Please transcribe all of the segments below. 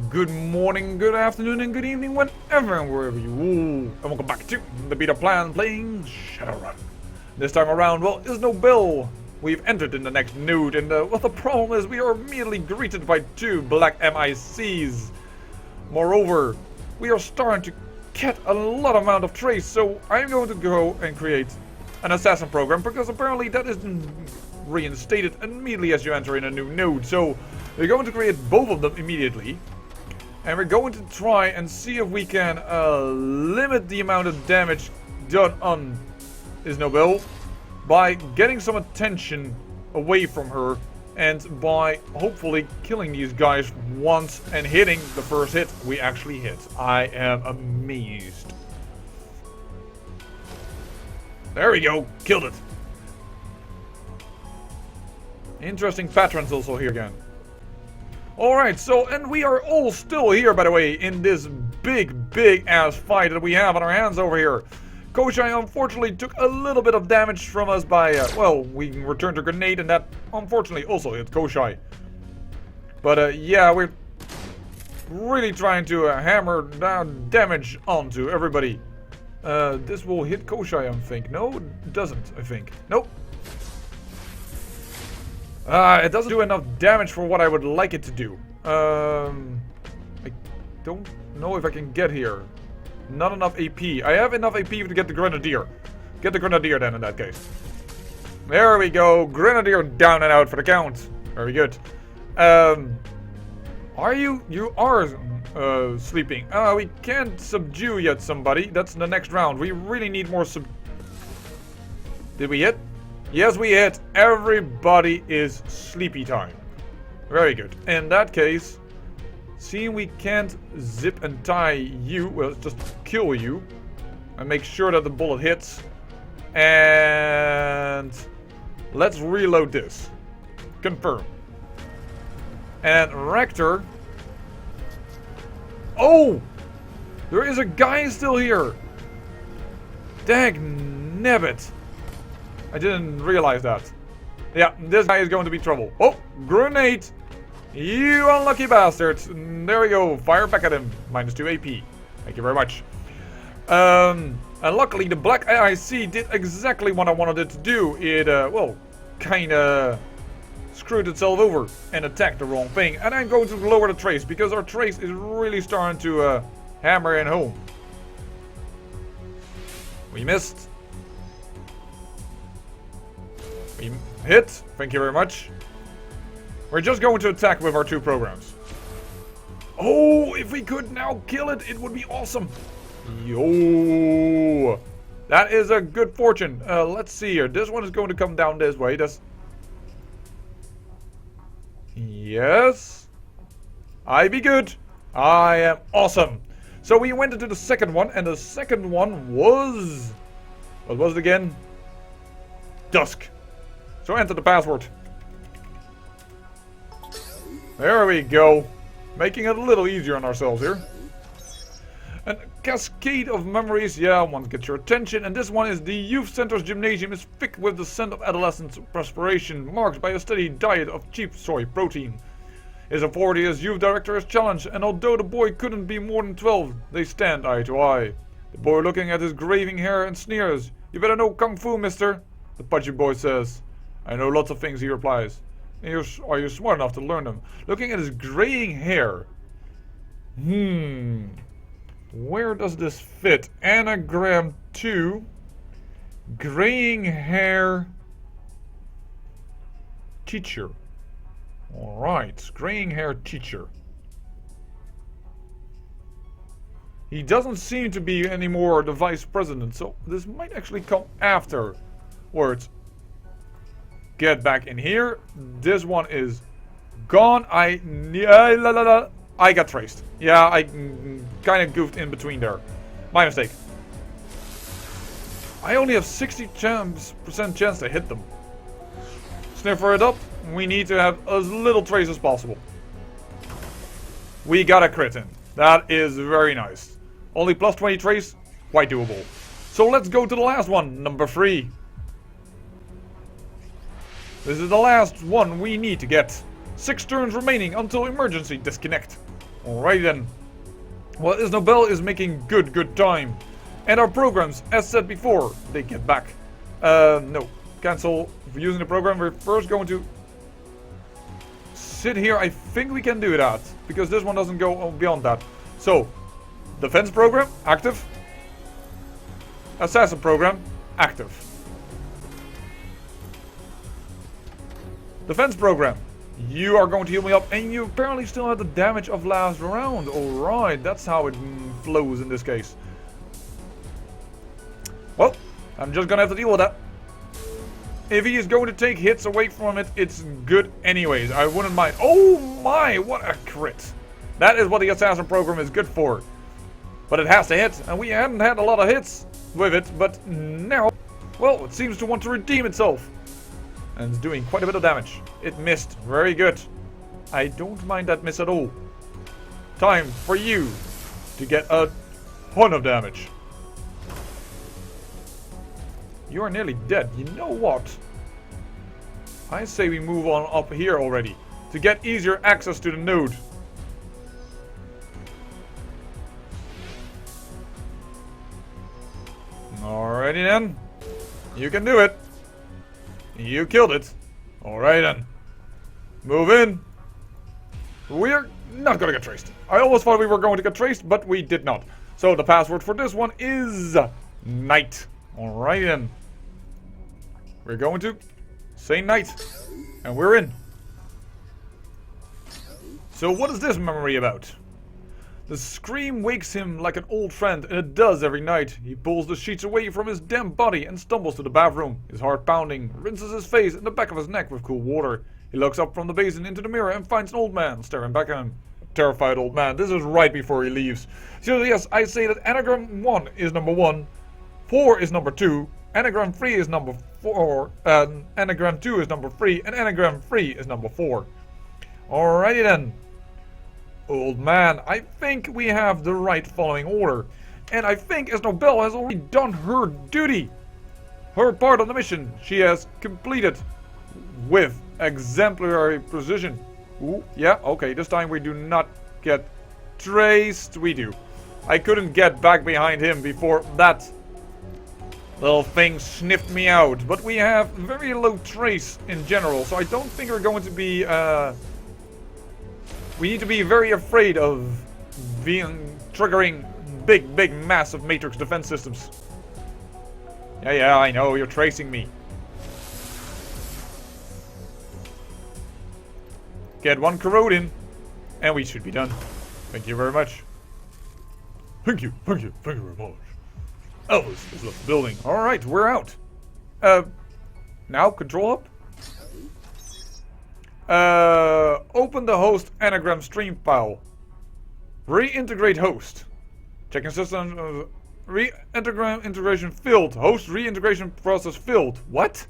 Good morning, good afternoon, and good evening, whenever and wherever you are. And welcome back to the Beta Plan playing Shadowrun. This time around, well, is no bill. We've entered in the next node, and well, the problem is we are immediately greeted by two black MICs. Moreover, we are starting to get a lot amount of trace, so I'm going to go and create an assassin program, because apparently that isn't reinstated immediately as you enter in a new node. So we're going to create both of them immediately. And we're going to try and see if we can limit the amount of damage done on Isnobel by getting some attention away from her and by hopefully killing these guys once and hitting the first hit we actually hit. I am amazed. There we go, killed it. Interesting patterns also here again. Alright, so, and we are all still here, by the way, in this big ass fight that we have on our hands over here. Koshai unfortunately took a little bit of damage from us by, well, we returned a grenade and that unfortunately also hit Koshai. But, yeah, we're really trying to hammer down damage onto everybody. This will hit Koshai, I think. No, it doesn't, I think. Nope. It doesn't do enough damage for what I would like it to do. I don't know if I can get here. Not enough AP. I have enough AP to get the Grenadier. Get the Grenadier then in that case. There we go. Grenadier down and out for the count. Very good. Are you? You are sleeping. We can't subdue yet somebody. That's the next round. We really need more Did we hit? Yes, we hit. Everybody is sleepy time. Very good. In that case, seeing we can't zip and tie you, well, just kill you. And make sure that the bullet hits. And let's reload this. Confirm. And Rector. Oh! There is a guy still here. Dagnabbit. I didn't realize that. Yeah, this guy is going to be trouble. Oh, grenade! You unlucky bastards. There we go. Fire back at him. -2 AP. Thank you very much. And luckily the black AIC did exactly what I wanted it to do. It, well, kinda screwed itself over and attacked the wrong thing. And I'm going to lower the trace because our trace is really starting to hammer in home. We missed. We hit. Thank you very much. We're just going to attack with our two programs. Oh, if we could now kill it, it would be awesome. Yo. That is a good fortune. Let's see here. This one is going to come down this way. Yes. I be good. I am awesome. So we went into the second one, and the second one was... What was it again? Dusk. So enter the password. There we go. Making it a little easier on ourselves here. A cascade of memories. Yeah, one gets your attention. And this one is the youth center's gymnasium is thick with the scent of adolescent perspiration, marked by a steady diet of cheap soy protein. His authority as youth director is challenged, and although the boy couldn't be more than 12, they stand eye to eye. The boy looking at his graving hair and sneers. You better know Kung Fu, mister, the pudgy boy says. I know lots of things, he replies. Are you smart enough to learn them? Looking at his graying hair. Where does this fit? Anagram 2. Graying hair. Teacher. Alright. Graying hair teacher. He doesn't seem to be anymore the vice president, so this might actually come afterwards. Get back in here. This one is gone. I got traced. Yeah, I kind of goofed in between there. My mistake. I only have 60% chance to hit them. Sniffer it up. We need to have as little trace as possible. We got a crit in. That is very nice. Only plus 20 trace. Quite doable. So let's go to the last one. Number 3. This is the last one we need to get. 6 turns remaining until emergency disconnect. Alright then. Well, Isnobel is making good time. And our programs, as said before, they get back. No. Cancel for using the program. We're first going to sit here. I think we can do that, because this one doesn't go beyond that. So, defense program, active. Assassin program, active. Defense program, you are going to heal me up, and you apparently still have the damage of last round. Alright, that's how it flows in this case. Well, I'm just gonna have to deal with that. If he is going to take hits away from it, it's good anyways. I wouldn't mind. Oh my, what a crit. That is what the Assassin program is good for. But it has to hit, and we hadn't had a lot of hits with it, but now, well, it seems to want to redeem itself. And it's doing quite a bit of damage. It missed. Very good. I don't mind that miss at all. Time for you to get a ton of damage. You are nearly dead. You know what? I say we move on up here already to get easier access to the node. Alrighty then. You can do it. You killed it. Alright then. Move in. We're not gonna get traced. I almost thought we were going to get traced, but we did not. So the password for this one is night. Alright then. We're going to say night. And we're in. So what is this memory about? The scream wakes him like an old friend, and it does every night. He pulls the sheets away from his damp body and stumbles to the bathroom. His heart pounding, rinses his face and the back of his neck with cool water. He looks up from the basin into the mirror and finds an old man staring back at him. A terrified old man. This is right before he leaves. So yes, I say that anagram 1 is number 1, 4 is number 2, anagram 3 is number 4, anagram 2 is number 3, and anagram 3 is number 4. Alrighty then. Old man, I think we have the right following order. And I think Isnobel has already done her duty. Her part of the mission she has completed with exemplary precision. Ooh, yeah, okay, this time we do not get traced. We do. I couldn't get back behind him before that little thing sniffed me out. But we have very low trace in general, so I don't think we're going to be... we need to be very afraid of triggering big, massive matrix defense systems. Yeah, I know, you're tracing me. Get one corrode in, and we should be done. Thank you very much. Thank you very much. Elvis has left the building. Alright, we're out. Now, control hub. Open the host anagram stream file. Reintegrate host. Checking system. Integration failed. Host reintegration process failed. What?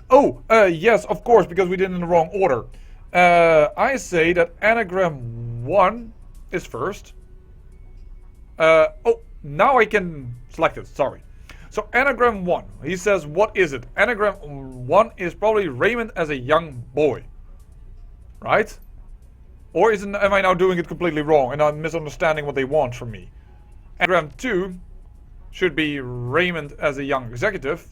Oh, yes, of course, because we did it in the wrong order. I say that anagram 1 is first. Oh, now I can select it. Sorry. So anagram 1. He says, what is it? Anagram 1 is probably Raymond as a young boy. Right? Or am I now doing it completely wrong and I'm misunderstanding what they want from me? Anagram 2 should be Raymond as a young executive.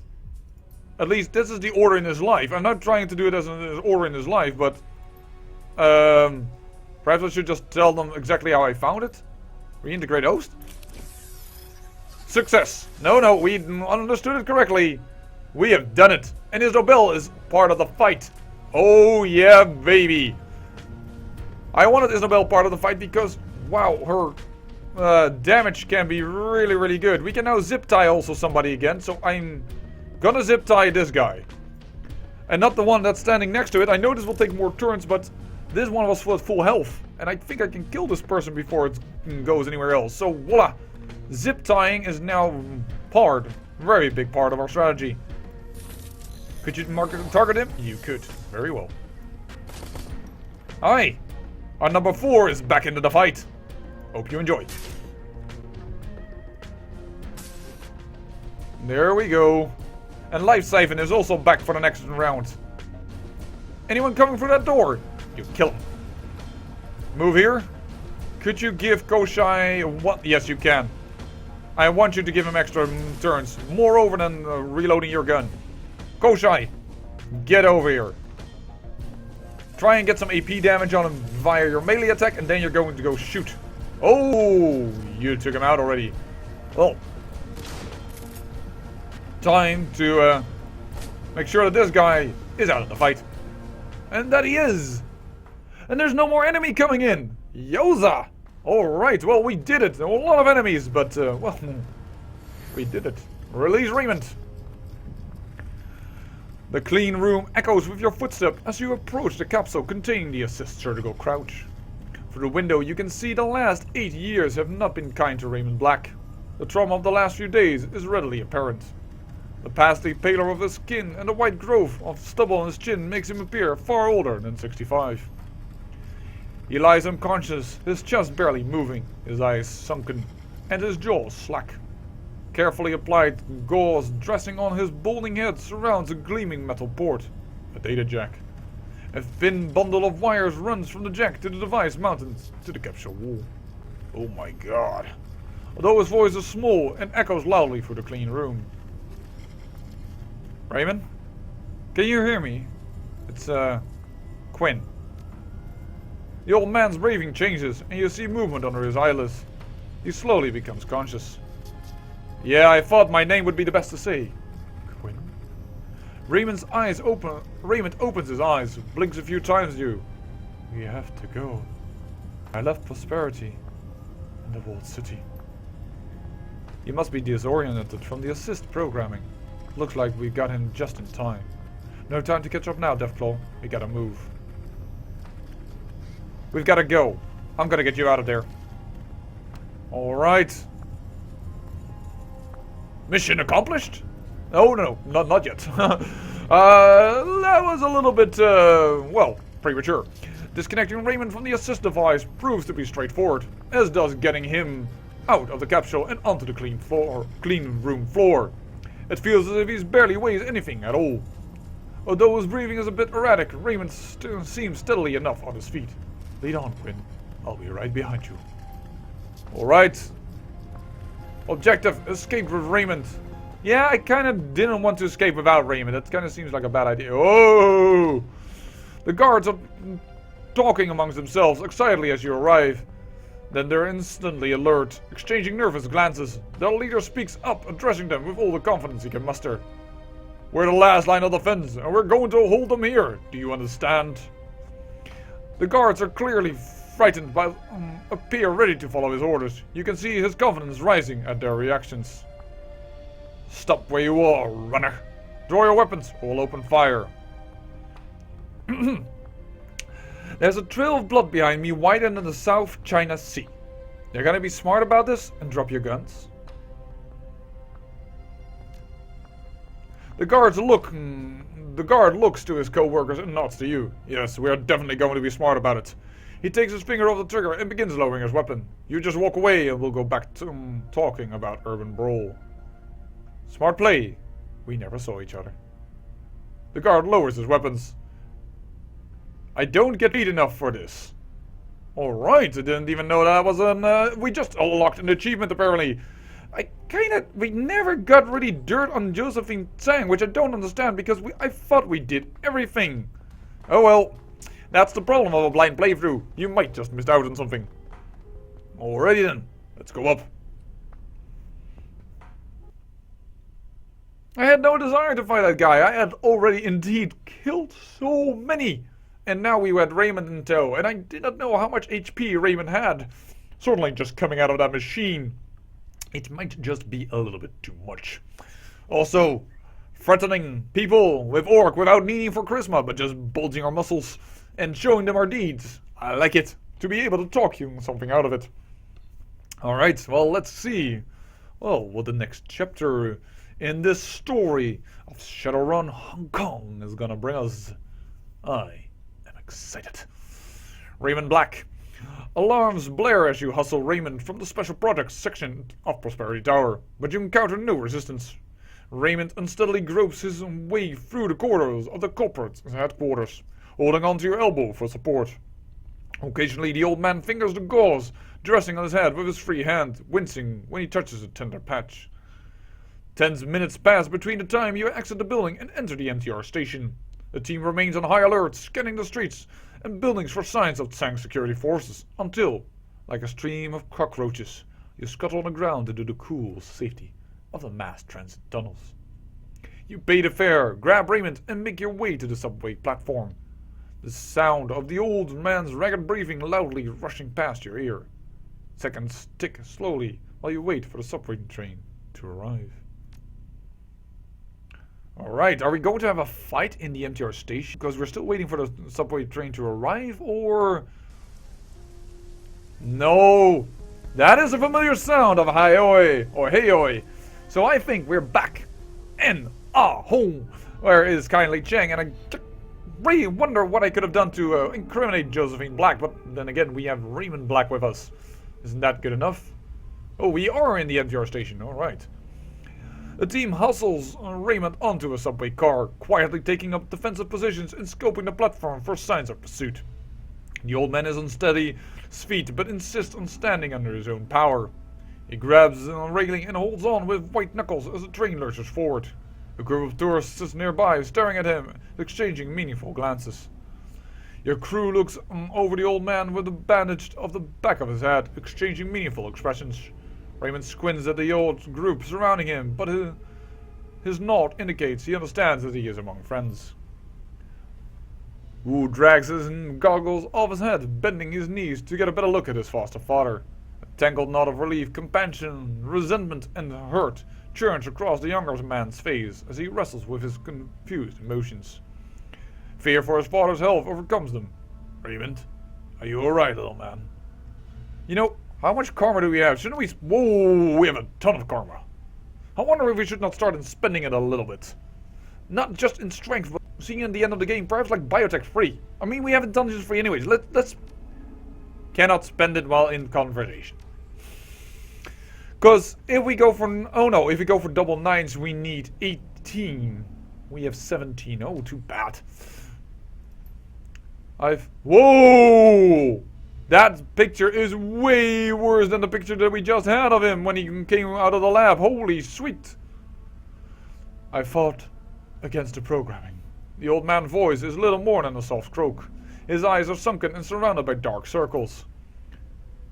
At least this is the order in his life. I'm not trying to do it as an order in his life, but perhaps I should just tell them exactly how I found it. Reintegrate host. Success. No, we understood it correctly. We have done it. And Isabel is part of the fight. Oh yeah, baby. I wanted Isabel part of the fight because, wow, her damage can be really good. We can now zip tie also somebody again, so I'm gonna zip tie this guy. And not the one that's standing next to it. I know this will take more turns, but this one was at full health. And I think I can kill this person before it goes anywhere else. So voila. Zip tying is now very big part of our strategy. Could you target him? You could. Very well. Hi. Our number 4 is back into the fight. Hope you enjoy. There we go. And Life Siphon is also back for the next round. Anyone coming through that door? You kill him. Move here. Could you give Koshai what? Yes, you can. I want you to give him extra turns. Moreover than reloading your gun. Koshai, get over here. Try and get some AP damage on him via your melee attack, and then you're going to go shoot. Oh, you took him out already. Well, time to make sure that this guy is out of the fight. And that he is. And there's no more enemy coming in. Yoza! Alright, well, we did it. A lot of enemies, but, well, we did it. Release Raymond. The clean room echoes with your footstep as you approach the capsule containing the assist surgical crouch. Through the window, you can see the last 8 years have not been kind to Raymond Black. The trauma of the last few days is readily apparent. The pasty pallor of his skin and the white growth of stubble on his chin makes him appear far older than 65. He lies unconscious, his chest barely moving, his eyes sunken, and his jaws slack. Carefully applied gauze dressing on his balding head surrounds a gleaming metal port, a data jack. A thin bundle of wires runs from the jack to the device mounted to the capsule wall. Oh my god. Although his voice is small and echoes loudly through the clean room. Raymond? Can you hear me? It's, Quinn. The old man's breathing changes, and you see movement under his eyelids. He slowly becomes conscious. Yeah, I thought my name would be the best to say. Quinn? Raymond opens his eyes, blinks a few times at you. We have to go. I left prosperity and the walled city. You must be disoriented from the assist programming. Looks like we got in just in time. No time to catch up now, Deathclaw. We gotta move. We've gotta go. I'm gonna get you out of there. Alright. Mission accomplished? Oh no, not yet. That was a little bit, well, premature. Disconnecting Raymond from the assist device proves to be straightforward, as does getting him out of the capsule and onto the clean room floor. It feels as if he barely weighs anything at all. Although his breathing is a bit erratic, Raymond still seems steadily enough on his feet. Lead on, Quinn. I'll be right behind you. Alright. Objective, escape with Raymond. Yeah, I kind of didn't want to escape without Raymond. That kind of seems like a bad idea. Oh! The guards are talking amongst themselves excitedly as you arrive. Then they're instantly alert, exchanging nervous glances. Their leader speaks up, addressing them with all the confidence he can muster. We're the last line of defense, and we're going to hold them here. Do you understand? The guards are clearly frightened but appear ready to follow his orders. You can see his confidence rising at their reactions. Stop where you are, runner. Draw your weapons or we'll open fire. There's a trail of blood behind me wider than the South China Sea. You're gonna be smart about this and drop your guns. The guard looks to his co-workers and nods to you. Yes, we are definitely going to be smart about it. He takes his finger off the trigger and begins lowering his weapon. You just walk away and we'll go back to talking about urban brawl. Smart play. We never saw each other. The guard lowers his weapons. I don't get paid enough for this. Alright, I didn't even know that was an, we just unlocked an achievement apparently. We never got really dirt on Josephine Tsang, which I don't understand because I thought we did everything. Oh well, that's the problem of a blind playthrough. You might just missed out on something. Alrighty then, let's go up. I had no desire to fight that guy. I had already indeed killed so many. And now we had Raymond in tow, and I did not know how much HP Raymond had. Certainly just coming out of that machine. It might just be a little bit too much. Also, threatening people with orc without needing for charisma, but just bulging our muscles and showing them our deeds. I like it. To be able to talk you something out of it. Alright, well, let's see. Well, what the next chapter in this story of Shadowrun Hong Kong is gonna bring us. I am excited. Raymond Black. Alarms blare as you hustle Raymond from the Special Projects section of Prosperity Tower, but you encounter no resistance. Raymond unsteadily gropes his way through the corridors of the corporate headquarters, holding onto your elbow for support. Occasionally the old man fingers the gauze, dressing on his head with his free hand, wincing when he touches a tender patch. 10 minutes pass between the time you exit the building and enter the MTR station. The team remains on high alert, scanning the streets and buildings for signs of Tsang security forces, until, like a stream of cockroaches, you scuttle on the ground into the cool safety of the mass transit tunnels. You pay the fare, grab Raymond, and make your way to the subway platform. The sound of the old man's ragged breathing loudly rushing past your ear. Seconds tick slowly while you wait for the subway train to arrive. Alright, are we going to have a fight in the MTR station? Because we're still waiting for the subway train to arrive, or... No! That is a familiar sound of hi-oi, or hey-oi. So I think we're back in home, where is kindly Chang, and I really wonder what I could have done to incriminate Josephine Black, but then again, we have Raymond Black with us. Isn't that good enough? Oh, we are in the MTR station, alright. The team hustles Raymond onto a subway car, quietly taking up defensive positions and scoping the platform for signs of pursuit. The old man is unsteady, his feet, but insists on standing under his own power. He grabs a railing and holds on with white knuckles as the train lurches forward. A group of tourists is nearby, staring at him, exchanging meaningful glances. Your crew looks over the old man with the bandage of the back of his head, exchanging meaningful expressions. Raymond squints at the old group surrounding him, but his nod indicates he understands that he is among friends. Wu drags his goggles off his head, bending his knees to get a better look at his foster father. A tangled knot of relief, compassion, resentment, and hurt churns across the younger man's face as he wrestles with his confused emotions. Fear for his father's health overcomes them. Raymond, are you alright, little man? You know, how much karma do we have? Shouldn't we... Whoa, we have a ton of karma. I wonder if we should not start spending it a little bit. Not just in strength, but seeing at the end of the game, perhaps like biotech free. I mean, we have it dungeons free anyways. Let's... Cannot spend it while in conversation. Because if we go for... Oh no, if we go for double nines, we need 18. We have 17. Oh, too bad. Whoa! That picture is way worse than the picture that we just had of him when he came out of the lab. Holy sweet. I fought against the programming. The old man's voice is little more than a soft croak. His eyes are sunken and surrounded by dark circles.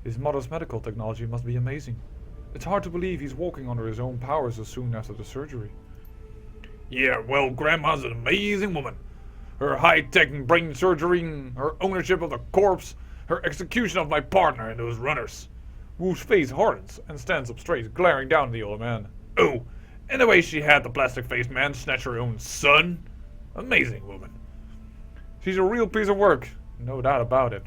His mother's medical technology must be amazing. It's hard to believe he's walking under his own powers so soon after the surgery. Yeah, well, Grandma's an amazing woman. Her high-tech brain surgery, her ownership of the corpse, her execution of my partner and those runners. Wu's face hardens and stands up straight, glaring down at the old man. Oh, and the way she had the plastic-faced man snatch her own son. Amazing woman. She's a real piece of work, no doubt about it.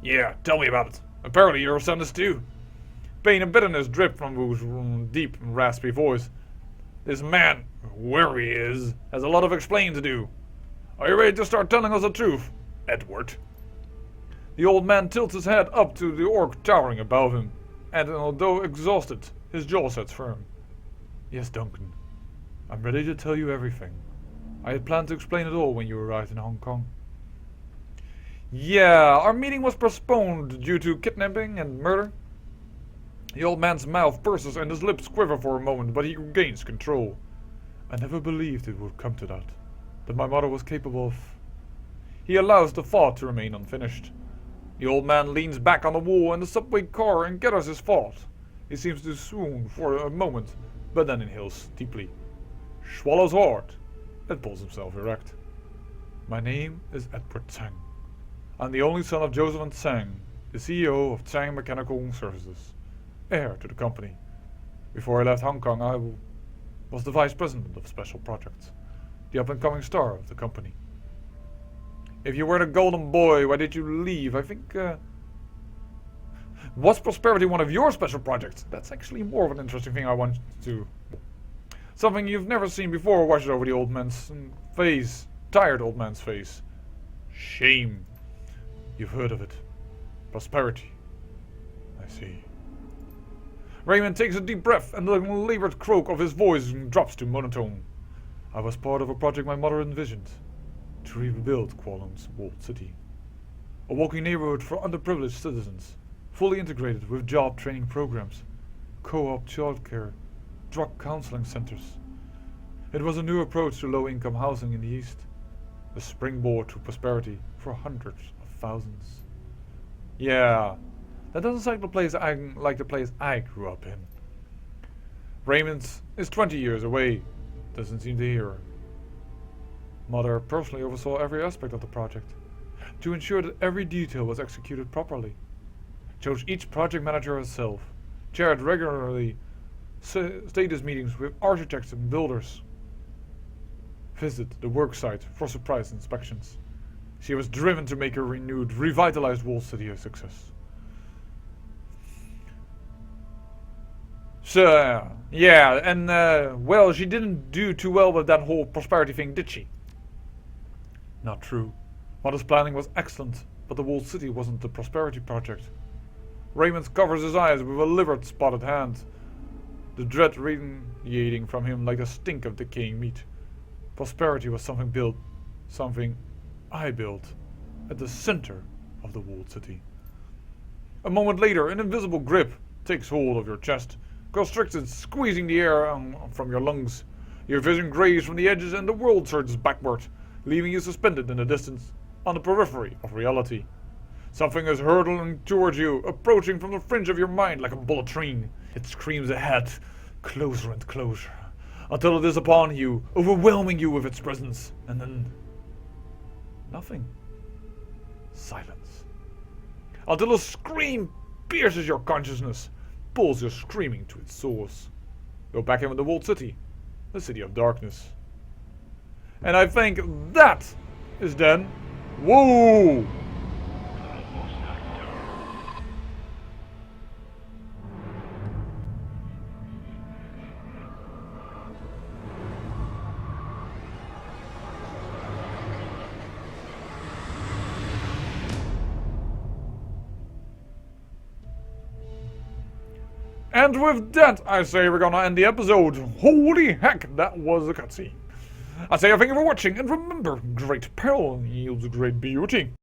Yeah, tell me about it. Apparently your son is too. Pain and bitterness drip from Wu's deep and raspy voice. This man, whoever he is, has a lot of explaining to do. Are you ready to start telling us the truth, Edward? The old man tilts his head up to the orc towering above him, and although exhausted, his jaw sets firm. Yes, Duncan. I'm ready to tell you everything. I had planned to explain it all when you arrived in Hong Kong. Yeah, our meeting was postponed due to kidnapping and murder. The old man's mouth bursts and his lips quiver for a moment, but he regains control. I never believed it would come to that my mother was capable of... He allows the thought to remain unfinished. The old man leans back on the wall in the subway car and gathers his thought. He seems to swoon for a moment, but then inhales deeply. Swallows hard, and pulls himself erect. My name is Edward Tsang. I'm the only son of Joseph and Tsang, the CEO of Tsang Mechanical Services, heir to the company. Before I left Hong Kong, I was the vice president of special projects, the up-and-coming star of the company. If you were the golden boy, why did you leave? I think, was prosperity one of your special projects? That's actually more of an interesting thing I want to... Something you've never seen before washes over the old man's face. Tired old man's face. Shame. You've heard of it. Prosperity. I see. Raymond takes a deep breath and the labored croak of his voice drops to monotone. I was part of a project my mother envisioned. To rebuild Kuala Lumpur's walled city. A walking neighborhood for underprivileged citizens, fully integrated with job training programs, co-op childcare, drug counseling centers. It was a new approach to low-income housing in the East, a springboard to prosperity for hundreds of thousands. Yeah, that doesn't sound like the place I grew up in. Raymond is 20 years away, doesn't seem to hear. Mother personally oversaw every aspect of the project, to ensure that every detail was executed properly. Chose each project manager herself, chaired regularly status meetings with architects and builders, visited the worksite for surprise inspections. She was driven to make her renewed, revitalized walled city a success. So, yeah, and well, she didn't do too well with that whole prosperity thing, did she? Not true. Mother's planning was excellent, but the walled city wasn't the prosperity project. Raymond covers his eyes with a liver-spotted hand, the dread radiating from him like the stink of decaying meat. Prosperity was something I built, at the center of the walled city. A moment later, an invisible grip takes hold of your chest, constricted, squeezing the air from your lungs. Your vision grays from the edges and the world surges backward, leaving you suspended in the distance, on the periphery of reality. Something is hurtling towards you, approaching from the fringe of your mind like a bullet train. It screams ahead, closer and closer, until it is upon you, overwhelming you with its presence, and then nothing. Silence. Until a scream pierces your consciousness, pulls your screaming to its source. You're back in the walled city, the city of darkness. And I think that is then... Whoa! And with that, I say we're gonna end the episode. Holy heck, that was a cutscene. I say thank you for watching, and remember, great peril yields great beauty.